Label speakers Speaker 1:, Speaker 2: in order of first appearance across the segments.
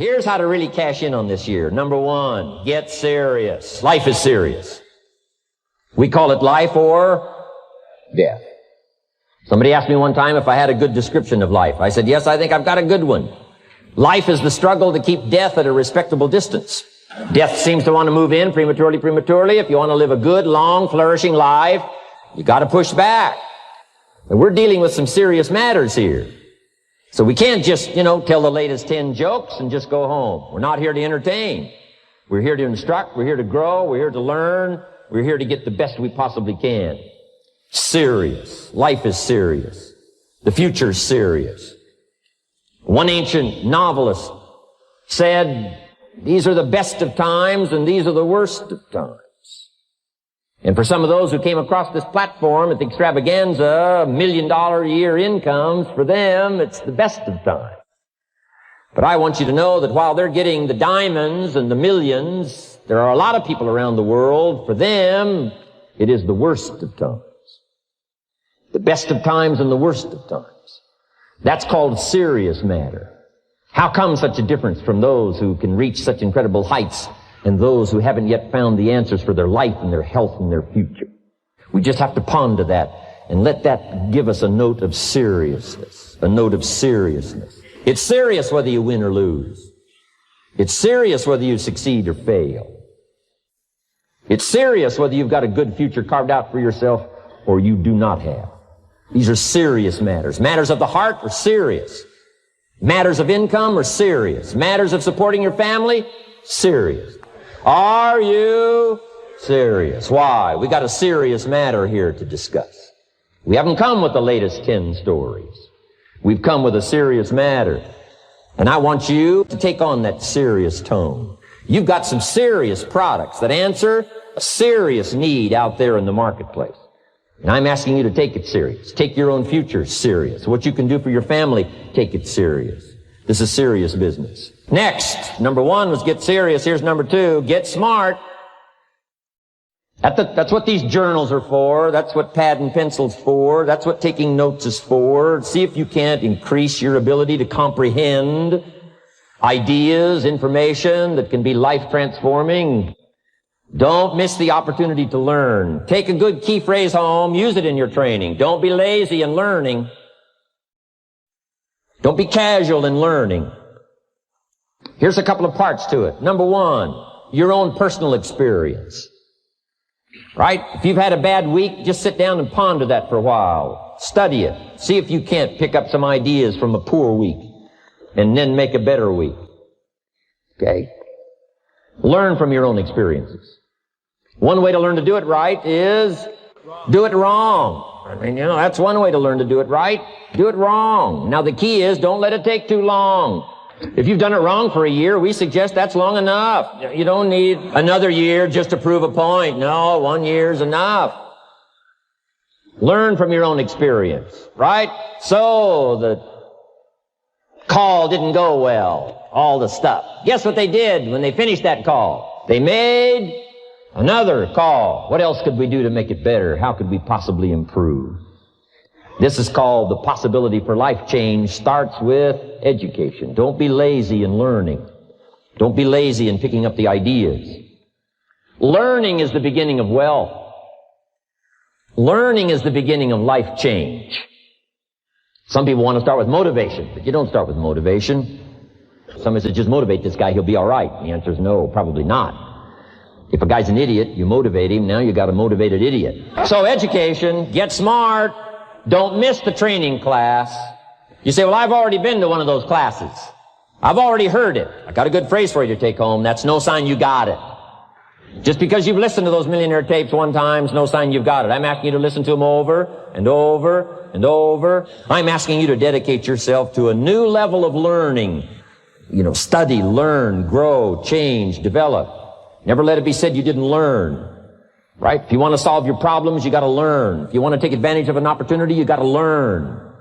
Speaker 1: Here's how to really cash in on this year. Number one, get serious. Life is serious. We call it life or death. Somebody asked me one time if I had a good description of life. I said, yes, I think I've got a good one. Life is the struggle to keep death at a respectable distance. Death seems to want to move in prematurely. If you want to live a good, long, flourishing life, you got to push back. And we're dealing with some serious matters here. So we can't just, tell the latest 10 jokes and just go home. We're not here to entertain. We're here to instruct. We're here to grow. We're here to learn. We're here to get the best we possibly can. Serious. Life is serious. The future's serious. One ancient novelist said, these are the best of times and these are the worst of times. And for some of those who came across this platform at the extravaganza, $1 million a year incomes, for them, it's the best of times. But I want you to know that while they're getting the diamonds and the millions, there are a lot of people around the world, for them, it is the worst of times. The best of times and the worst of times. That's called serious matter. How come such a difference from those who can reach such incredible heights and those who haven't yet found the answers for their life and their health and their future? We just have to ponder that and let that give us a note of seriousness. A note of seriousness. It's serious whether you win or lose. It's serious whether you succeed or fail. It's serious whether you've got a good future carved out for yourself or you do not have. These are serious matters. Matters of the heart are serious. Matters of income are serious. Matters of supporting your family, serious. Are you serious? Why? We got a serious matter here to discuss. We haven't come with the latest 10 stories. We've come with a serious matter. And I want you to take on that serious tone. You've got some serious products that answer a serious need out there in the marketplace. And I'm asking you to take it serious. Take your own future serious. What you can do for your family, take it serious. This is serious business. Next, number one was get serious. Here's number two, get smart. That's what these journals are for. That's what pad and pencil's for. That's what taking notes is for. See if you can't increase your ability to comprehend ideas, information that can be life transforming. Don't miss the opportunity to learn. Take a good key phrase home, use it in your training. Don't be lazy in learning. Don't be casual in learning. Here's a couple of parts to it. Number one, your own personal experience. Right? If you've had a bad week, just sit down and ponder that for a while. Study it. See if you can't pick up some ideas from a poor week and then make a better week. Okay? Learn from your own experiences. One way to learn to do it right is do it wrong. I mean, that's one way to learn to do it right. Do it wrong. Now the key is don't let it take too long. If you've done it wrong for a year, we suggest that's long enough. You don't need another year just to prove a point. No, 1 year's enough. Learn from your own experience, right? So the call didn't go well, all the stuff. Guess what they did when they finished that call? They made another call. What else could we do to make it better? How could we possibly improve? This is called the possibility for life change. Starts with education. Don't be lazy in learning. Don't be lazy in picking up the ideas. Learning is the beginning of wealth. Learning is the beginning of life change. Some people want to start with motivation, but you don't start with motivation. Somebody says, just motivate this guy, he'll be all right. The answer is no, probably not. If a guy's an idiot, you motivate him, now you got a motivated idiot. So education, get smart. Don't miss the training class. You say, well, I've already been to one of those classes. I've already heard it. I got a good phrase for you to take home. That's no sign you got it. Just because you've listened to those millionaire tapes one time is no sign you've got it. I'm asking you to listen to them over and over and over. I'm asking you to dedicate yourself to a new level of learning. Study, learn, grow, change, develop. Never let it be said you didn't learn. Right? If you want to solve your problems, you got to learn. If you want to take advantage of an opportunity, you got to learn.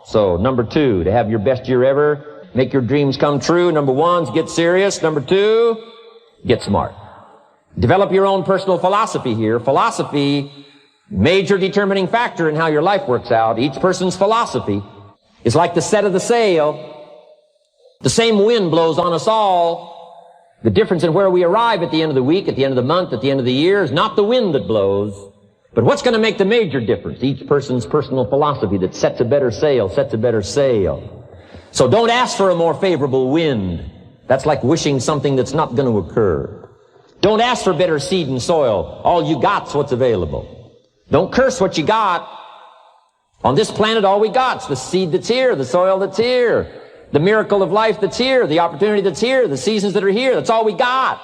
Speaker 1: So, number two, to have your best year ever, make your dreams come true. Number one is get serious. Number two, get smart. Develop your own personal philosophy here. Philosophy, major determining factor in how your life works out. Each person's philosophy is like the set of the sail. The same wind blows on us all. The difference in where we arrive at the end of the week, at the end of the month, at the end of the year is not the wind that blows, but what's going to make the major difference? Each person's personal philosophy that sets a better sail, sets a better sail. So don't ask for a more favorable wind. That's like wishing something that's not going to occur. Don't ask for better seed and soil. All you got's what's available. Don't curse what you got. On this planet, all we got's the seed that's here, the soil that's here, the miracle of life that's here, the opportunity that's here, the seasons that are here. That's all we got.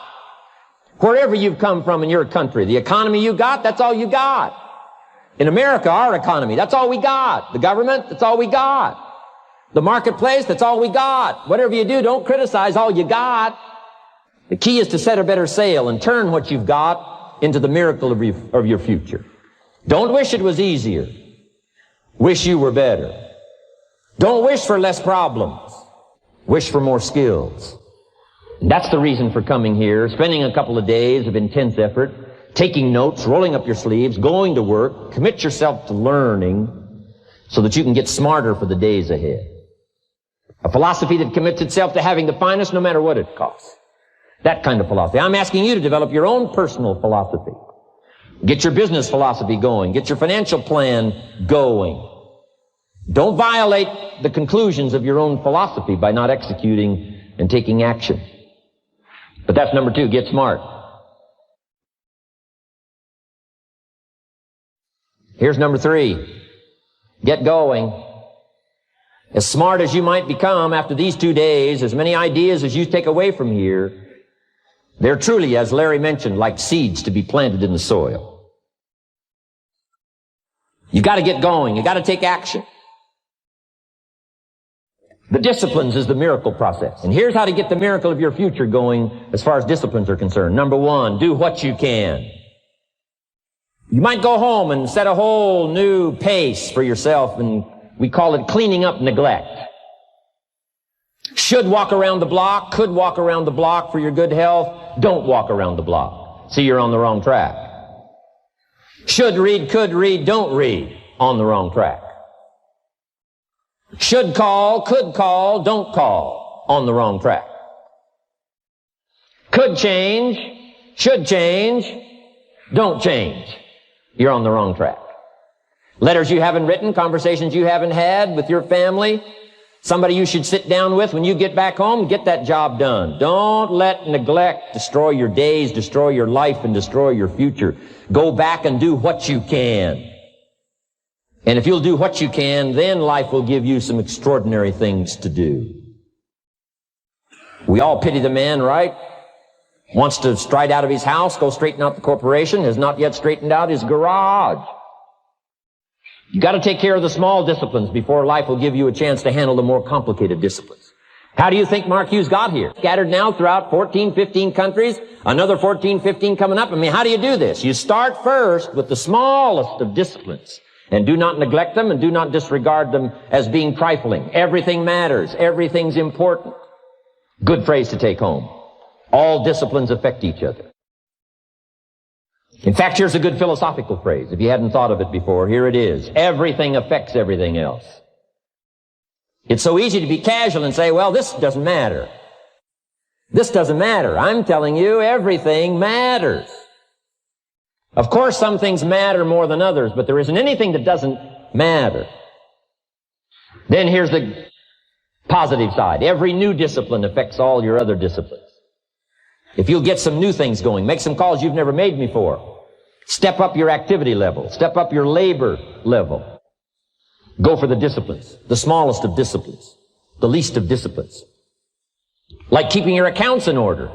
Speaker 1: Wherever you've come from in your country, the economy you got, that's all you got. In America, our economy, that's all we got. The government, that's all we got. The marketplace, that's all we got. Whatever you do, don't criticize all you got. The key is to set a better sail and turn what you've got into the miracle of your future. Don't wish it was easier. Wish you were better. Don't wish for less problems. Wish for more skills. And that's the reason for coming here, spending a couple of days of intense effort, taking notes, rolling up your sleeves, going to work, commit yourself to learning so that you can get smarter for the days ahead. A philosophy that commits itself to having the finest no matter what it costs. That kind of philosophy. I'm asking you to develop your own personal philosophy. Get your business philosophy going. Get your financial plan going. Don't violate the conclusions of your own philosophy by not executing and taking action. But that's number 2, get smart. Here's number 3, get going. As smart as you might become after these 2 days, as many ideas as you take away from here, they're truly, as Larry mentioned, like seeds to be planted in the soil. You got to get going. You got to take action. The disciplines is the miracle process. And here's how to get the miracle of your future going as far as disciplines are concerned. Number 1, do what you can. You might go home and set a whole new pace for yourself, and we call it cleaning up neglect. Should walk around the block, could walk around the block for your good health. Don't walk around the block. See, you're on the wrong track. Should read, could read, don't read. On the wrong track. Should call, could call, don't call. On the wrong track. Could change, should change, don't change. You're on the wrong track. Letters you haven't written, conversations you haven't had with your family, somebody you should sit down with when you get back home, get that job done. Don't let neglect destroy your days, destroy your life, and destroy your future. Go back and do what you can. And if you'll do what you can, then life will give you some extraordinary things to do. We all pity the man, right? Wants to stride out of his house, go straighten out the corporation, has not yet straightened out his garage. You got to take care of the small disciplines before life will give you a chance to handle the more complicated disciplines. How do you think Mark Hughes got here? Scattered now throughout 14, 15 countries, another 14, 15 coming up. I mean, how do you do this? You start first with the smallest of disciplines. And do not neglect them and do not disregard them as being trifling. Everything matters. Everything's important. Good phrase to take home. All disciplines affect each other. In fact, here's a good philosophical phrase. If you hadn't thought of it before, here it is. Everything affects everything else. It's so easy to be casual and say, well, this doesn't matter. This doesn't matter. I'm telling you, everything matters. Of course, some things matter more than others, but there isn't anything that doesn't matter. Then here's the positive side. Every new discipline affects all your other disciplines. If you'll get some new things going, make some calls you've never made before. Step up your activity level. Step up your labor level. Go for the disciplines, the smallest of disciplines, the least of disciplines. Like keeping your accounts in order,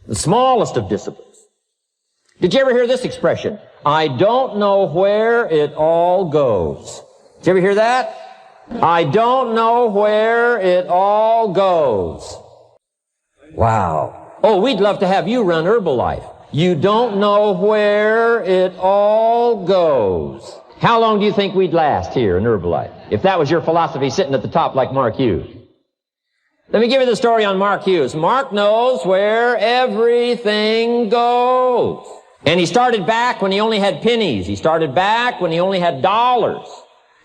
Speaker 1: the smallest of disciplines. Did you ever hear this expression? I don't know where it all goes. Did you ever hear that? I don't know where it all goes. Wow. Oh, we'd love to have you run Herbalife. You don't know where it all goes. How long do you think we'd last here in Herbalife if that was your philosophy sitting at the top like Mark Hughes? Let me give you the story on Mark Hughes. Mark knows where everything goes. And he started back when he only had pennies. He started back when he only had dollars.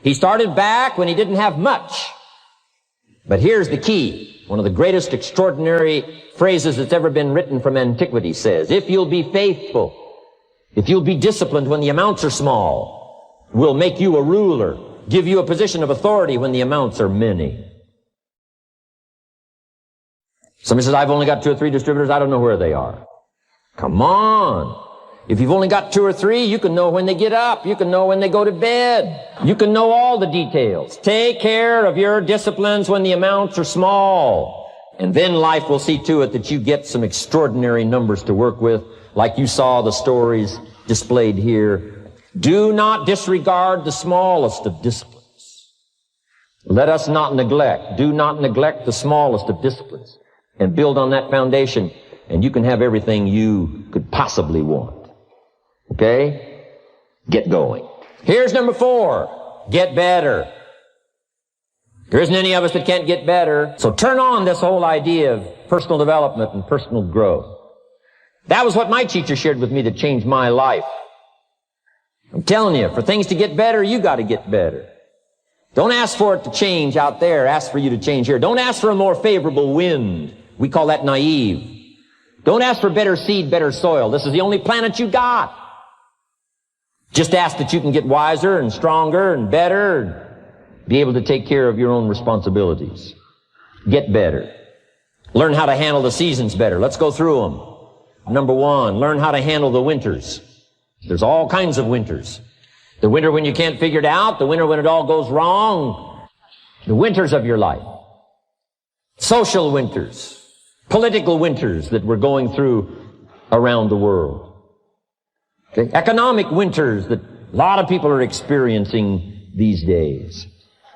Speaker 1: He started back when he didn't have much. But here's the key. One of the greatest extraordinary phrases that's ever been written from antiquity says, if you'll be faithful, if you'll be disciplined when the amounts are small, we'll make you a ruler, give you a position of authority when the amounts are many. Somebody says, I've only got 2 or 3 distributors, I don't know where they are. Come on. If you've only got 2 or 3, you can know when they get up. You can know when they go to bed. You can know all the details. Take care of your disciplines when the amounts are small. And then life will see to it that you get some extraordinary numbers to work with, like you saw the stories displayed here. Do not disregard the smallest of disciplines. Let us not neglect. Do not neglect the smallest of disciplines. And build on that foundation, and you can have everything you could possibly want. Okay? Get going. Here's number 4. Get better. There isn't any of us that can't get better. So turn on this whole idea of personal development and personal growth. That was what my teacher shared with me that changed my life. I'm telling you, for things to get better, you got to get better. Don't ask for it to change out there. Ask for you to change here. Don't ask for a more favorable wind. We call that naive. Don't ask for better seed, better soil. This is the only planet you got. Just ask that you can get wiser and stronger and better and be able to take care of your own responsibilities. Get better. Learn how to handle the seasons better. Let's go through them. Number 1, learn how to handle the winters. There's all kinds of winters. The winter when you can't figure it out, the winter when it all goes wrong, the winters of your life. Social winters, political winters that we're going through around the world. Okay? Economic winters that a lot of people are experiencing these days.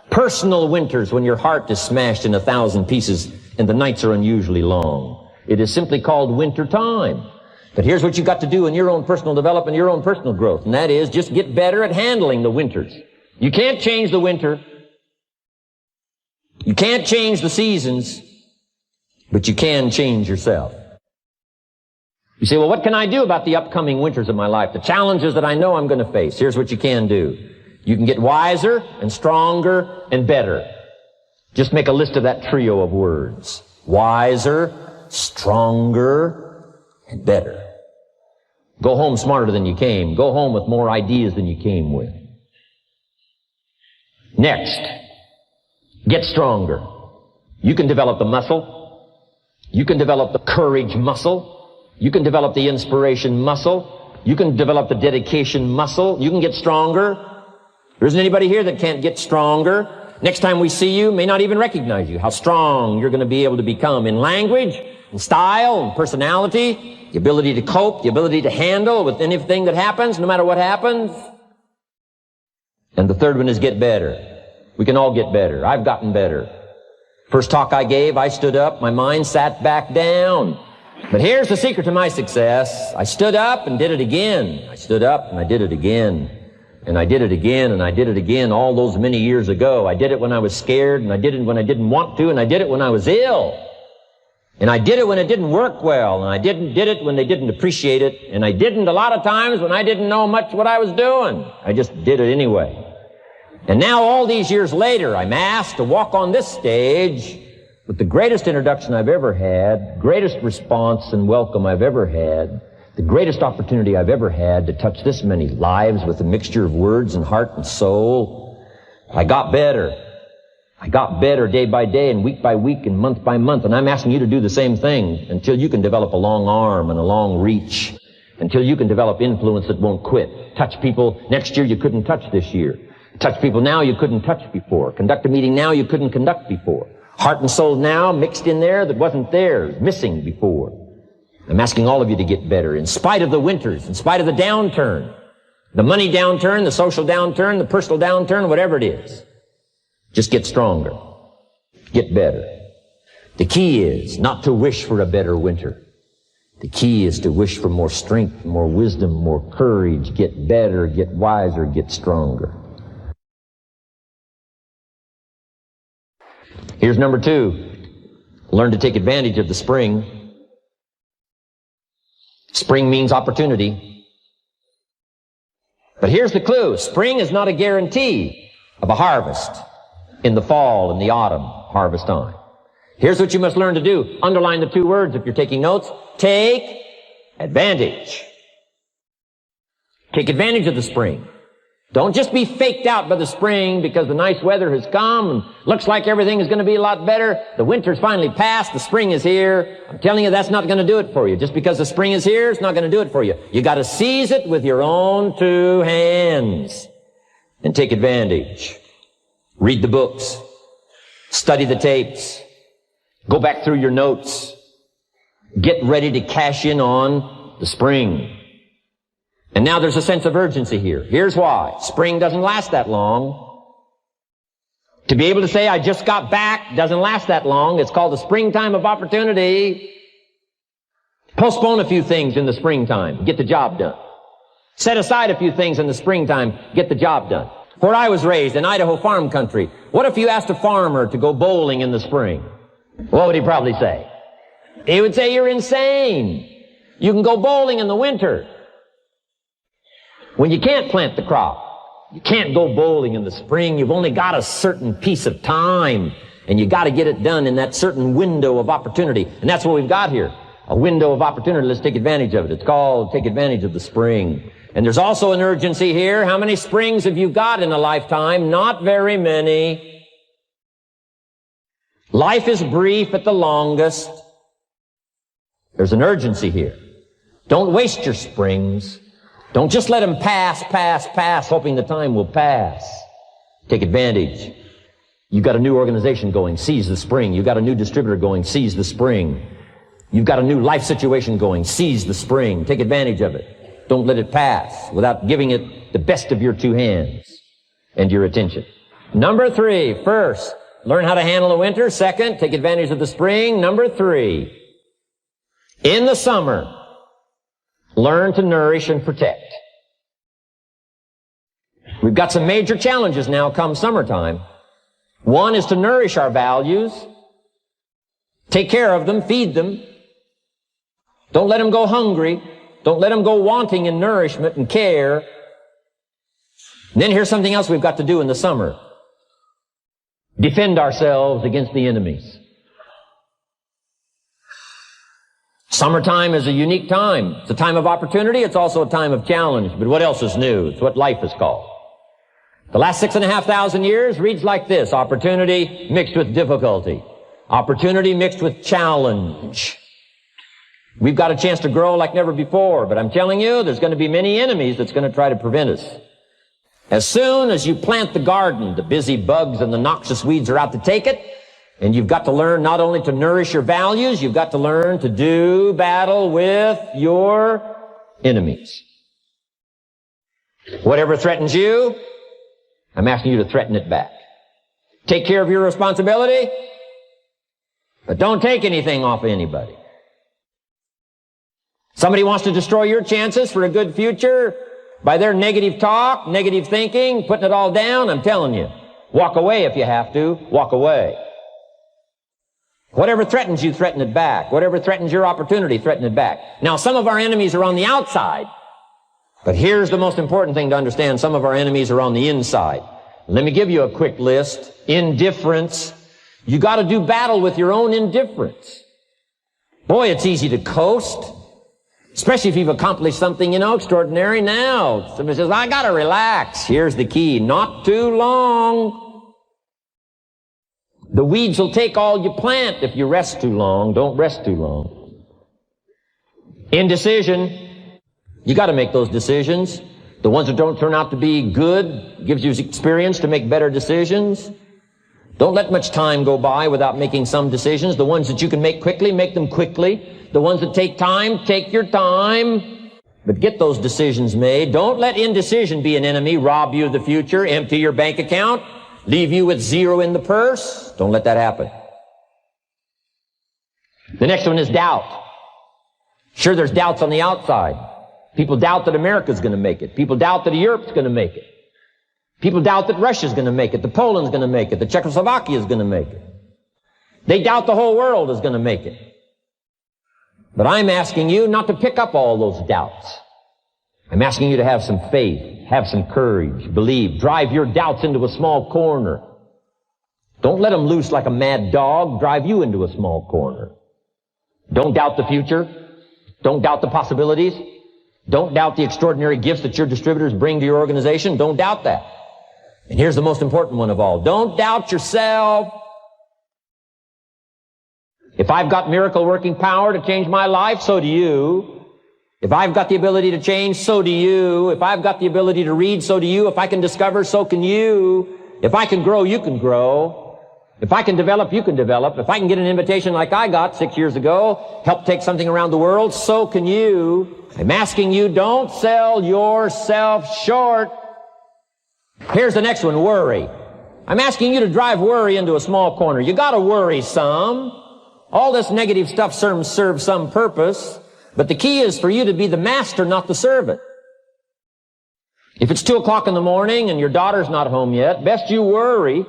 Speaker 1: Personal winters when your heart is smashed in 1,000 pieces and the nights are unusually long. It is simply called winter time. But here's what you've got to do in your own personal development, your own personal growth, and that is just get better at handling the winters. You can't change the winter. You can't change the seasons, but you can change yourself. You say, well, what can I do about the upcoming winters of my life, the challenges that I know I'm going to face? Here's what you can do. You can get wiser and stronger and better. Just make a list of that trio of words. Wiser, stronger, and better. Go home smarter than you came. Go home with more ideas than you came with. Next, get stronger. You can develop the muscle. You can develop the courage muscle. You can develop the inspiration muscle. You can develop the dedication muscle. You can get stronger. There isn't anybody here that can't get stronger. Next time we see you, may not even recognize you, how strong you're going to be able to become in language, in style, in personality, the ability to cope, the ability to handle with anything that happens, no matter what happens. And the third one is get better. We can all get better. I've gotten better. First talk I gave, I stood up, my mind sat back down. But here's the secret to my success. I stood up and did it again. I stood up and I did it again. And I did it again and I did it again all those many years ago. I did it when I was scared, and I did it when I didn't want to, and I did it when I was ill. And I did it when it didn't work well, and I did it when they didn't appreciate it, and I didn't a lot of times when I didn't know much what I was doing. I just did it anyway. And now all these years later, I'm asked to walk on this stage with the greatest introduction I've ever had, greatest response and welcome I've ever had, the greatest opportunity I've ever had to touch this many lives with a mixture of words and heart and soul. I got better. I got better day by day and week by week and month by month, and I'm asking you to do the same thing until you can develop a long arm and a long reach, until you can develop influence that won't quit. Touch people next year you couldn't touch this year. Touch people now you couldn't touch before. Conduct a meeting now you couldn't conduct before. Heart and soul now mixed in there that wasn't there, missing before. I'm asking all of you to get better in spite of the winters, in spite of the downturn, the money downturn, the social downturn, the personal downturn, whatever it is. Just get stronger. Get better. The key is not to wish for a better winter. The key is to wish for more strength, more wisdom, more courage, get better, get wiser, get stronger. Here's number 2. Learn to take advantage of the spring. Spring means opportunity. But here's the clue. Spring is not a guarantee of a harvest. in the fall and the autumn harvest time. Here's what you must learn to do. Underline the two words if you're taking notes. Take advantage. Take advantage of the spring. Don't just be faked out by the spring because the nice weather has come and looks like everything is going to be a lot better. The winter's finally passed. The spring is here. I'm telling you, that's not going to do it for you. Just because the spring is here, it's not going to do it for you. You got to seize it with your own two hands and take advantage. Read the books. Study the tapes. Go back through your notes. Get ready to cash in on the spring. And now there's a sense of urgency here. Here's why. Spring doesn't last that long. To be able to say, I just got back, doesn't last that long. It's called the springtime of opportunity. Postpone a few things in the springtime. Get the job done. Set aside a few things in the springtime. Get the job done. Where I was raised, in Idaho farm country, what if you asked a farmer to go bowling in the spring? What would he probably say? He would say, you're insane. You can go bowling in the winter. When you can't plant the crop, you can't go bowling in the spring. You've only got a certain piece of time, and you got to get it done in that certain window of opportunity. And that's what we've got here, a window of opportunity. Let's take advantage of it. It's called take advantage of the spring. And there's also an urgency here. How many springs have you got in a lifetime? Not very many. Life is brief at the longest. There's an urgency here. Don't waste your springs. Don't just let them pass, hoping the time will pass. Take advantage. You've got a new organization going, seize the spring. You've got a new distributor going, seize the spring. You've got a new life situation going, seize the spring. Take advantage of it. Don't let it pass without giving it the best of your two hands and your attention. Number 3, first, learn how to handle the winter. Second, take advantage of the spring. Number 3, in the summer, learn to nourish and protect. We've got some major challenges now come summertime. One is to nourish our values. Take care of them, feed them. Don't let them go hungry. Don't let them go wanting in nourishment and care. And then here's something else we've got to do in the summer. Defend ourselves against the enemies. Summertime is a unique time. It's a time of opportunity. It's also a time of challenge. But what else is new? It's what life is called. The last 6,500 years reads like this. Opportunity mixed with difficulty. Opportunity mixed with challenge. We've got a chance to grow like never before, but I'm telling you, there's going to be many enemies that's going to try to prevent us. As soon as you plant the garden, the busy bugs and the noxious weeds are out to take it, and you've got to learn not only to nourish your values, you've got to learn to do battle with your enemies. Whatever threatens you, I'm asking you to threaten it back. Take care of your responsibility, but don't take anything off of anybody. Somebody wants to destroy your chances for a good future by their negative talk, negative thinking, putting it all down. I'm telling you, walk away if you have to. Walk away. Whatever threatens you, threaten it back. Whatever threatens your opportunity, threaten it back. Now, some of our enemies are on the outside, but here's the most important thing to understand. Some of our enemies are on the inside. Let me give you a quick list. Indifference. You got to do battle with your own indifference. Boy, it's easy to coast. Especially if you've accomplished something, extraordinary. Now, somebody says, I gotta relax. Here's the key. Not too long. The weeds will take all you plant if you rest too long. Don't rest too long. Indecision. You gotta make those decisions. The ones that don't turn out to be good gives you experience to make better decisions. Don't let much time go by without making some decisions. The ones that you can make quickly, make them quickly. The ones that take time, take your time. But get those decisions made. Don't let indecision be an enemy, rob you of the future, empty your bank account, leave you with zero in the purse. Don't let that happen. The next one is doubt. Sure, there's doubts on the outside. People doubt that America's going to make it. People doubt that Europe's going to make it. People doubt that Russia's going to make it, that Poland's going to make it, that Czechoslovakia is going to make it. They doubt the whole world is going to make it. But I'm asking you not to pick up all those doubts. I'm asking you to have some faith, have some courage, believe, drive your doubts into a small corner. Don't let them loose like a mad dog drive you into a small corner. Don't doubt the future. Don't doubt the possibilities. Don't doubt the extraordinary gifts that your distributors bring to your organization. Don't doubt that. And here's the most important one of all. Don't doubt yourself. If I've got miracle working power to change my life, so do you. If I've got the ability to change, so do you. If I've got the ability to read, so do you. If I can discover, so can you. If I can grow, you can grow. If I can develop, you can develop. If I can get an invitation like I got 6 years ago, help take something around the world, so can you. I'm asking you, don't sell yourself short. Here's the next one, worry. I'm asking you to drive worry into a small corner. You gotta worry some. All this negative stuff serves some purpose, but the key is for you to be the master, not the servant. If it's 2 o'clock in the morning and your daughter's not home yet, best you worry.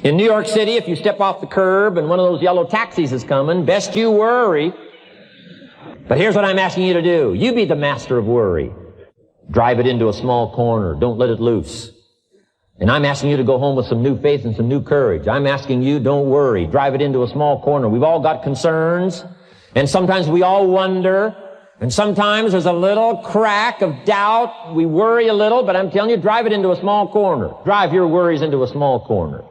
Speaker 1: In New York City, if you step off the curb and one of those yellow taxis is coming, best you worry. But here's what I'm asking you to do. You be the master of worry. Drive it into a small corner. Don't let it loose. And I'm asking you to go home with some new faith and some new courage. I'm asking you, don't worry. Drive it into a small corner. We've all got concerns, and sometimes we all wonder, and sometimes there's a little crack of doubt. We worry a little, but I'm telling you, drive it into a small corner. Drive your worries into a small corner.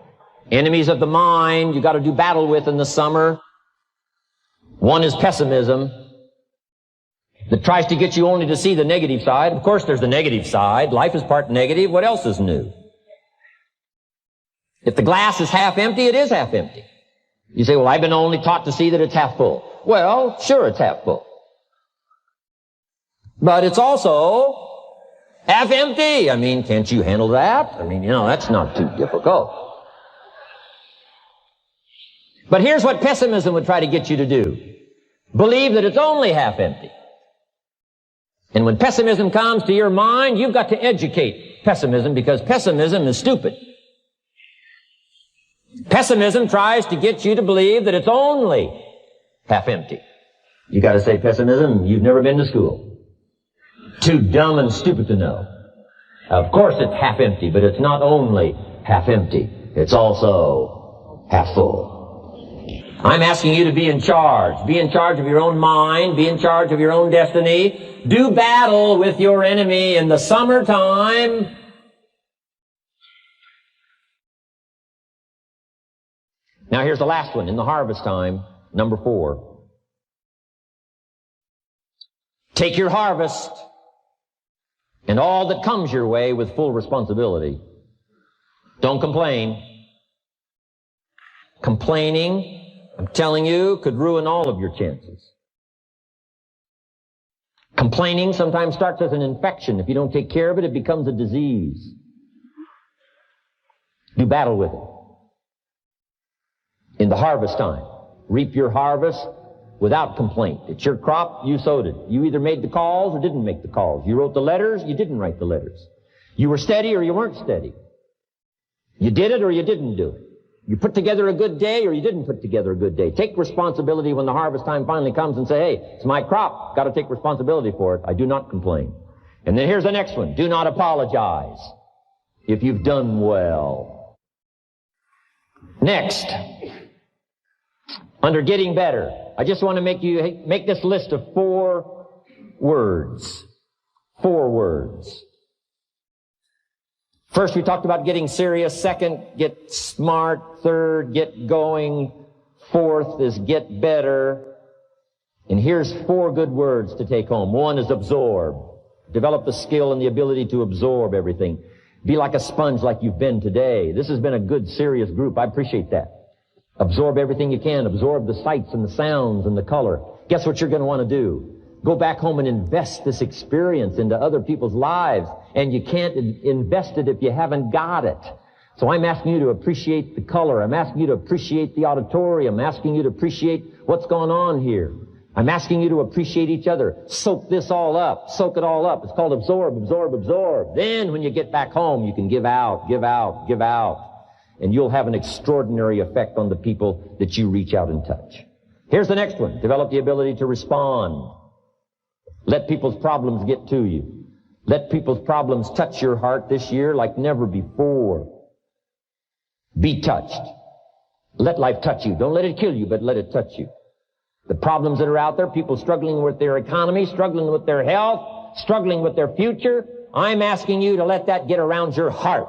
Speaker 1: Enemies of the mind you got to do battle with in the summer. One is pessimism, that tries to get you only to see the negative side. Of course, there's the negative side. Life is part negative. What else is new? If the glass is half empty, it is half empty. You say, well, I've been only taught to see that it's half full. Well, sure, it's half full. But it's also half empty. I mean, can't you handle that? I mean, that's not too difficult. But here's what pessimism would try to get you to do. Believe that it's only half empty. And when pessimism comes to your mind, you've got to educate pessimism, because pessimism is stupid. Pessimism tries to get you to believe that it's only half empty. You got to say, pessimism, you've never been to school. Too dumb and stupid to know. Of course it's half empty, but it's not only half empty. It's also half full. I'm asking you to be in charge. Be in charge of your own mind. Be in charge of your own destiny. Do battle with your enemy in the summertime. Now here's the last one. In the harvest time, number 4. Take your harvest and all that comes your way with full responsibility. Don't complain. Complaining, I'm telling you, could ruin all of your chances. Complaining sometimes starts as an infection. If you don't take care of it, it becomes a disease. Do battle with it. In the harvest time, reap your harvest without complaint. It's your crop, you sowed it. You either made the calls or didn't make the calls. You wrote the letters, you didn't write the letters. You were steady or you weren't steady. You did it or you didn't do it. You put together a good day or you didn't put together a good day. Take responsibility when the harvest time finally comes and say, hey, it's my crop. Got to take responsibility for it. I do not complain. And then here's the next one. Do not apologize if you've done well. Next, under getting better, I just want to make this list of 4 words. 4 words. First, we talked about getting serious. Second, get smart. Third, get going. Fourth is get better. And here's 4 good words to take home. 1 is absorb. Develop the skill and the ability to absorb everything. Be like a sponge like you've been today. This has been a good, serious group. I appreciate that. Absorb everything you can. Absorb the sights and the sounds and the color. Guess what you're going to want to do? Go back home and invest this experience into other people's lives. And you can't invest it if you haven't got it. So I'm asking you to appreciate the color. I'm asking you to appreciate the auditorium. I'm asking you to appreciate what's going on here. I'm asking you to appreciate each other. Soak this all up. Soak it all up. It's called absorb, absorb, absorb. Then when you get back home, you can give out, give out, give out. And you'll have an extraordinary effect on the people that you reach out and touch. Here's the next one. Develop the ability to respond. Let people's problems get to you. Let people's problems touch your heart this year like never before. Be touched. Let life touch you. Don't let it kill you, but let it touch you. The problems that are out there, people struggling with their economy, struggling with their health, struggling with their future, I'm asking you to let that get around your heart.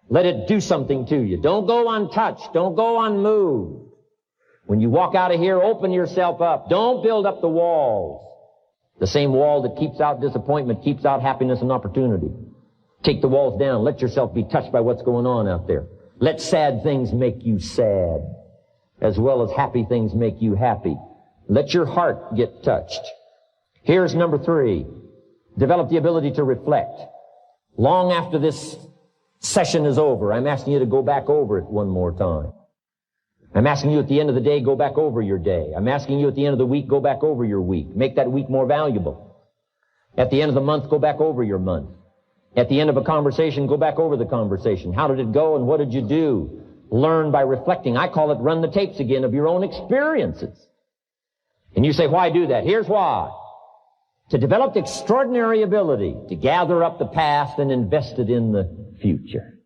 Speaker 1: Let it do something to you. Don't go untouched. Don't go unmoved. When you walk out of here, open yourself up. Don't build up the walls. The same wall that keeps out disappointment keeps out happiness and opportunity. Take the walls down. Let yourself be touched by what's going on out there. Let sad things make you sad, as well as happy things make you happy. Let your heart get touched. Here's number 3. Develop the ability to reflect. Long after this session is over, I'm asking you to go back over it one more time. I'm asking you at the end of the day, go back over your day. I'm asking you at the end of the week, go back over your week. Make that week more valuable. At the end of the month, go back over your month. At the end of a conversation, go back over the conversation. How did it go and what did you do? Learn by reflecting. I call it run the tapes again of your own experiences. And you say, why do that? Here's why. To develop the extraordinary ability to gather up the past and invest it in the future.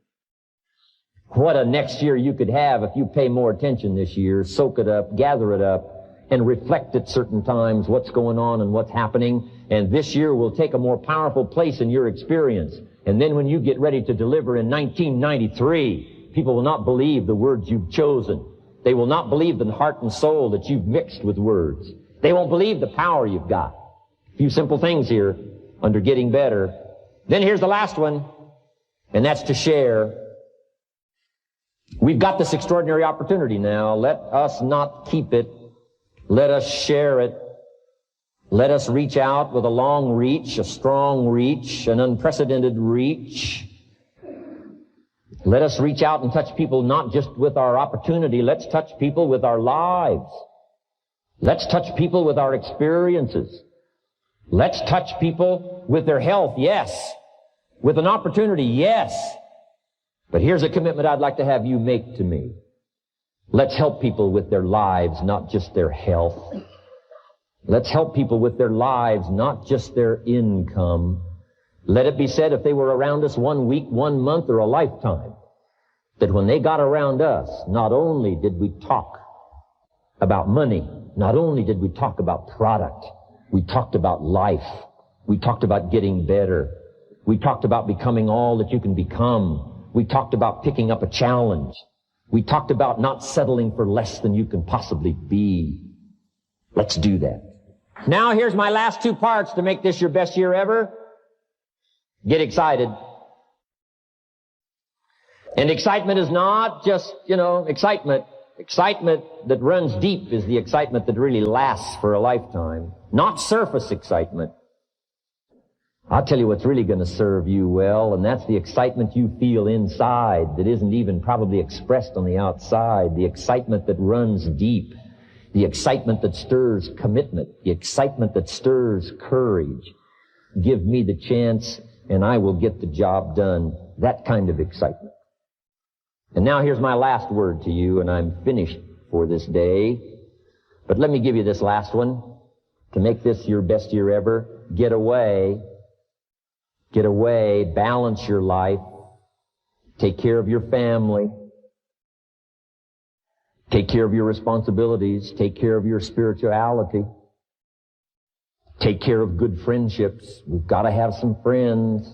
Speaker 1: What a next year you could have if you pay more attention this year, soak it up, gather it up, and reflect at certain times what's going on and what's happening. And this year will take a more powerful place in your experience. And then when you get ready to deliver in 1993, people will not believe the words you've chosen. They will not believe the heart and soul that you've mixed with words. They won't believe the power you've got. A few simple things here under getting better. Then here's the last one, and that's to share. We've got this extraordinary opportunity now. Let us not keep it. Let us share it. Let us reach out with a long reach, a strong reach, an unprecedented reach. Let us reach out and touch people not just with our opportunity. Let's touch people with our lives. Let's touch people with our experiences. Let's touch people with their health, yes. With an opportunity, yes. But here's a commitment I'd like to have you make to me. Let's help people with their lives, not just their health. Let's help people with their lives, not just their income. Let it be said, if they were around us 1 week, 1 month, or a lifetime, that when they got around us, not only did we talk about money, not only did we talk about product, we talked about life. We talked about getting better. We talked about becoming all that you can become. We talked about picking up a challenge. We talked about not settling for less than you can possibly be. Let's do that. Now here's my last 2 parts to make this your best year ever. Get excited. And excitement is not just, excitement. Excitement that runs deep is the excitement that really lasts for a lifetime. Not surface excitement. I'll tell you what's really going to serve you well, and that's the excitement you feel inside that isn't even probably expressed on the outside. The excitement that runs deep. The excitement that stirs commitment. The excitement that stirs courage. Give me the chance and I will get the job done. That kind of excitement. And now here's my last word to you, and I'm finished for this day. But let me give you this last one. To make this your best year ever, get away. Get away, balance your life. Take care of your family. Take care of your responsibilities. Take care of your spirituality. Take care of good friendships. We've got to have some friends.